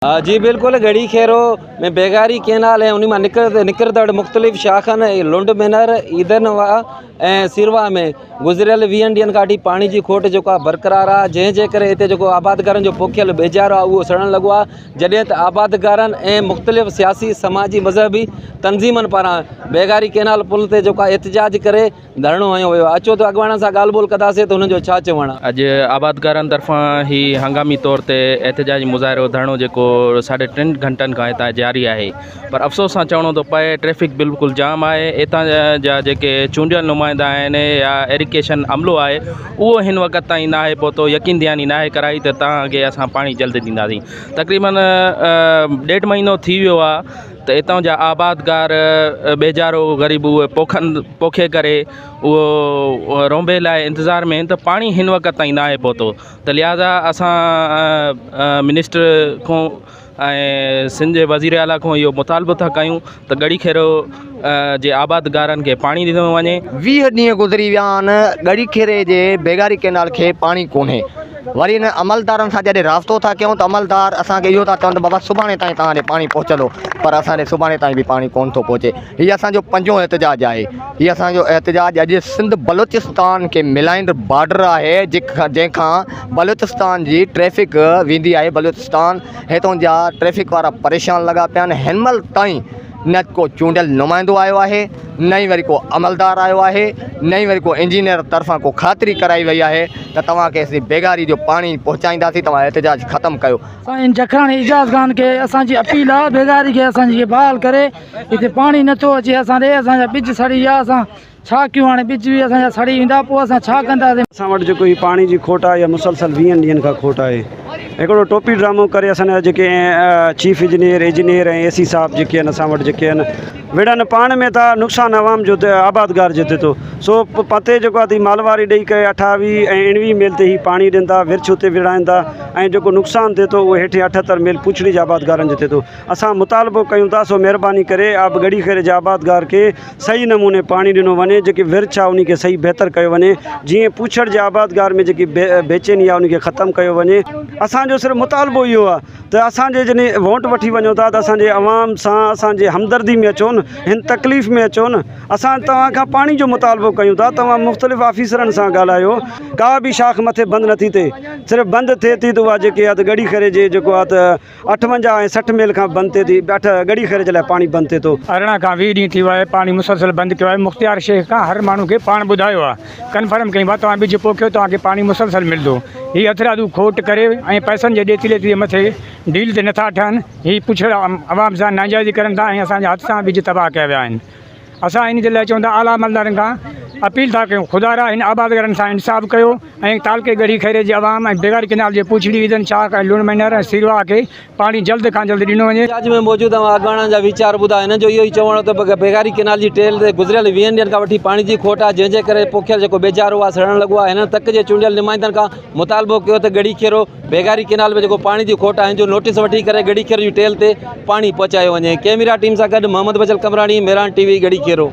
जी बिल्कुल गड़ी खेरो में बेगारी केनाल है उनमें निकरदड़ मुख्तलिफ़ शाखन लुंड मिनर ईदनवा ऐं सिरवा में गुज़रियल 20 ॾींहंनि खां वठी पाणी जी खोट जेको आहे बरक़रार आहे, जंहिंजे करे हिते जेको आबादगारनि जो पोखियल बेज़ारो आहे उहो सड़णु लॻो आहे। जॾहिं त आबादगारनि ऐं मुख़्तलिफ़ सियासी समाजी मज़हबी तंज़ीमनि पारां बेगारी केनाल पुल ते जेको आहे एहतिजाज करे धरणो हयो वियो आहे। अचो त अॻवाननि सां ॻाल्हि ॿोल कंदासीं त हुननि जो छा चवणु आहे। अॼु आबादगारनि तरफ़ां ही हंगामी तौर ते एहतिजाजी मुज़ाहिरो धरणो जेको 3.5 घंटनि खां हितां जारी आहे, पर अफ़सोस सां चवणो थो पए ट्रैफ़िक बिल्कुलु जाम आहे। हितां जा जेके चूंडियल नुमाइंदा आहिनि या एरिगेशन अमलो आहे उहो हिन वक़्त ताईं न आहे पहुतो, यकीन दयानी न आहे कराई त तव्हांखे असां पाणी जल्द ॾींदासीं। तक़रीबन 1.5 महीनो थी वियो आहे त हितां जा आबादगार बेज़ारो ग़रीब उहे पोखे करे उहो रोंबे लाइ इंतज़ार में त पाणी हिन वक़्त ताईं न आहे पहुतो। त लिहाज़ा असां मिनिस्टर खां ऐं सिंध जे वज़ीर आला खां इहो मुतालबो था कयूं त गड़ी खेरो जे आबादगारनि खे पाणी ॾिनो वञे। 20 ॾींहं गुज़री विया आहिनि, गड़ी खेरे जे बेगारी केनाल खे पाणी कोन्हे। वरी हिन अमलदारनि सां जॾहिं राब्तो था कयूं त अमलदार असांखे इहो था चवनि त बाबा सुभाणे ताईं तव्हांखे पाणी पहुचंदो, पर असांखे सुभाणे ताईं बि पाणी कोन थो पहुचे। हीअ असांजो 5हों एहतिजाज आहे। हीअ असांजो एहतिजाज अॼु सिंध बलोचिस्तान खे मिलाईंदड़ बॉर्डर आहे, जंहिंखां बलोचिस्तान जी ट्रैफ़िक वेंदी आहे। बलोचिस्तान हितां जा ट्रैफ़िक वारा परेशान लॻा पिया आहिनि। हिन महिल ताईं न को चूंडियल नुमाइंदो आयो आहे, न ई वरी को अमलदार आयो आहे, न ई वरी को इंजीनियर तरफ़ां को ख़ातिरी कराई वई आहे त तव्हांखे असीं बेगारी जो पाणी पहुचाईंदासीं, तव्हां एहतिजाज ख़तमु कयो। साईं जखराणी इजाज़ ख़ान खे असांजी अपील आहे बेगारी खे असांजी बहाल करे। हिते पाणी नथो अचे असांजे, असांजा ॿिज सड़ी विया, असां छा कयूं हाणे? ॿिज बि असांजा सड़ी वेंदा, पोइ असां छा कंदासीं? असां वटि जेको ही पाणी जी खोट आहे या मुसलसल 20 ॾींहंनि खां खोट आहे। हिकिड़ो टोपी ड्रामो करे असांजा जेके चीफ इंजीनियर ऐं AC साहब जेके आहिनि असां वटि जेके आहिनि विढ़नि पाण में था नुक़सानु आवाम जो आबादगार जो थिए थो। सो पते जेको आहे मालवारी ॾेई करे 28 ऐं 19 मील ते ई पाणी ॾियनि था, विर्छ हुते विढ़ाइनि था ऐं जेको नुक़सानु थिए थो उहो हेठि 78 मील पुछड़ी जे आबादगारनि जो थिए थो। असां मुतालबो कयूं था, सो महिरबानी करे गड़ी खेरे जे आबादगार खे सही नमूने पाणी ॾिनो वञे, जेकी विर्छ आहे उन खे सही बहितर कयो वञे, जीअं पुछड़ जे आबादगार में जेकी बेचैनी आहे उनखे ख़तमु कयो वञे। असांजो सिर्फ़ु मुतालबो इहो आहे त असांजे जॾहिं वोट वठी वञो था त असांजे अवाम सां असांजे हमदर्दी में अचो न, हिन तकलीफ़ में अचो न। असां तव्हां खां पाणी जो मुतालबो कयूं था, तव्हां मुख़्तलिफ़ ऑफिसरनि सां ॻाल्हायो, का बि शाख मथे बंदि नथी थिए। सिर्फ़ु बंदि थिए थी त उहा जेके आहे त गड़ी खेरे जे जेको आहे त 58 ऐं 60 मील खां बंदि थिए थी। गड़ी खेरे जे लाइ पाणी बंदि थिए थो। 18 खां 20 ॾींहं थी विया आहे, पाणी मुसलसल बंदि कयो आहे। मुख़्तियार शेख खां हर माण्हू खे पाण ॿुधायो आहे, कन्फर्म कई आहे तव्हां ॿिज पोखियो तव्हांखे पाणी मुसलसल मिलंदो। हीअ हथरादू खोट करे ऐं पैसनि जे ॾेती लेती मथे डील ते नथा ठहनि, हीअ पुछड़ आवाम सां नाजाइज़ी करनि था ऐं असांजे हथ सां ॿिज तबाह कया विया आहिनि। असां इन जे लाइ चवंदा आला अमलदारनि खां अपील था कयूं, ख़ुदा हिन आबादगारनि सां इंसाफ़ कयो ऐं तालके गड़ी खेरे जे अवाम ऐं बेगारी केनाल जे पुछड़ी ईदन शाख ऐं लुण महिनर ऐं सिरवा खे पाणी जल्द खां जल्द ॾिनो वञे। एहतिजाज में मौजूदु अॻवाननि जा वीचार ॿुधा। हिन जो इहो ई चवणो त बेगारी केनाल जी टेल ते गुज़रियल 20 ॾींहंनि खां वठी पाणी जी खोट आहे, जंहिंजे करे पोखियल जेको बेज़ारो आहे सड़णु लॻो आहे। हिन तक जे चूंडियल नुमाइंदनि खां मुतालबो कयो त गड़ी खेरो बेगारी केनाल में जेको पाणी जी खोट आहे हिन जो नोटिस वठी करे गड़ी खेरो जी टेल ते पाणी पहुचायो वञे। कैमरा टीम सां गॾु मोहम्मद बचल कमराणी, मेरान TV, गड़ी खेरो।